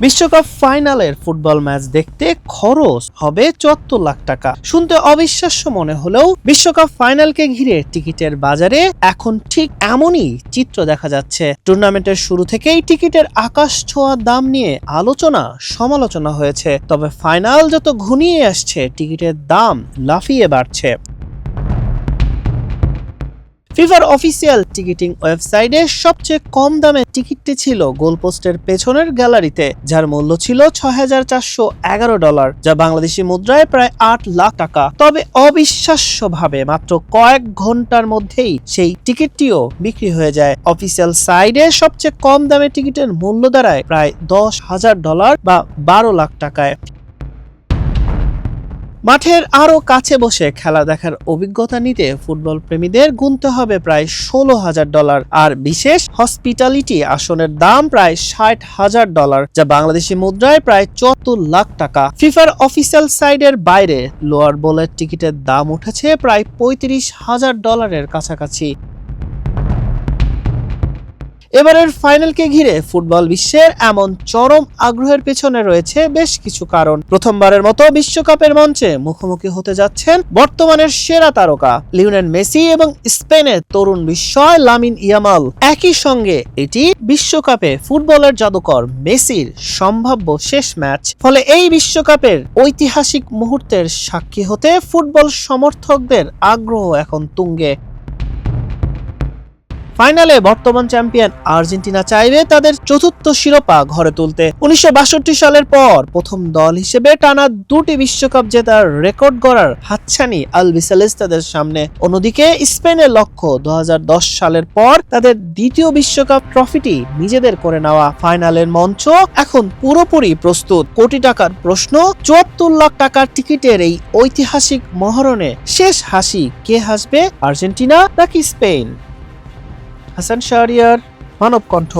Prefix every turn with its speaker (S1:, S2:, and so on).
S1: বিশ্বকাপ ফাইনালের football match দেখতে খরচ হবে ৭৪ লাখ টাকা। শুনতে অবিশ্বাস্য মনে হলেও বিশ্বকাপ ফাইনালকে ঘিরে টিকিটের বাজারে এখন ঠিক এমনই চিত্র দেখা যাচ্ছে। টুর্নামেন্টের শুরু থেকেই টিকিটের আকাশ ছোঁয়া দাম নিয়ে আলোচনা সমালোচনা হয়েছে, তবে ফাইনাল যত ঘনিয়ে আসছে টিকিটের দাম লাফিয়ে বাড়ছে। ফিফার অফিসিয়াল টিকিটিং ওয়েবসাইটে সবচেয়ে কম দামে টিকিটটি ছিল গোলপোস্টের পেছনের গ্যালারিতে, যার মূল্য ছিল $৬,৪১১, যা বাংলাদেশি মুদ্রায় প্রায় ৮ লাখ টাকা। তবে অবিশ্বাস্যভাবে মাত্র কয়েক ঘন্টার মধ্যেই সেই টিকিটটিও বিক্রি হয়ে যায়। অফিসিয়াল সাইটে সবচেয়ে কম দামে টিকিটের মূল্য দাঁড়ায় প্রায় $১০,০০০ বা ১২ লাখ টাকায়। মাঠের আরো কাছে বসে খেলা দেখার অভিজ্ঞতা নিতে ফুটবল প্রেমীদের গুনতে হবে প্রায় $১৬,০০০, আর বিশেষ হসপিটালিটি আসনের দাম প্রায় $৬০,০০০, যা বাংলাদেশি মুদ্রায় প্রায় ৭৪ লাখ টাকা। ফিফার অফিসিয়াল সাইটের বাইরে লোয়ার বোলের টিকিটের দাম উঠেছে প্রায় $৩৫,০০০ কাছাকাছি। এবারের ফাইনালকে ঘিরে ফুটবল বিশ্বের এমন চরম আগ্রহের পেছনে রয়েছে বেশ কিছু কারণ। প্রথমবারের মতো বিশ্বকাপের মঞ্চে মুখোমুখি হতে যাচ্ছেন বর্তমানের সেরা তারকা লিওনেল মেসি এবং স্পেনের তরুণ বিস্ময় লামিন ইয়ামাল। একই সঙ্গে এটি বিশ্বকাপে ফুটবলের জাদুকর মেসির সম্ভাব্য শেষ ম্যাচ, ফলে এই বিশ্বকাপের ঐতিহাসিক মুহূর্তের সাক্ষী হতে ফুটবল সমর্থকদের আগ্রহ এখন তুঙ্গে। ফাইনালে বর্তমান চ্যাম্পিয়ন আর্জেন্টিনা চাইবে তাদের চতুর্থ শিরোপা ঘরে তুলতে। ১৯৬২ সালের পর প্রথম দল হিসেবে টানা ২টি বিশ্বকাপ জেতার রেকর্ড গড়ার হাতছানি আলবিসেলেস্তাদের সামনে। অন্যদিকে স্পেনের লক্ষ্য ২০১০ সালের পর তাদের দ্বিতীয় বিশ্বকাপ ট্রফিটি নিজেদের করে নেওয়া। ফাইনালের মঞ্চ এখন পুরোপুরি প্রস্তুত। কোটি টাকার প্রশ্ন, ৭৪ লাখ টাকার টিকিটের এই ঐতিহাসিক মহরণে শেষ হাসি কে হাসবে, আর্জেন্টিনা নাকি স্পেন? হাসান শাহরিয়ার, মানব কণ্ঠ।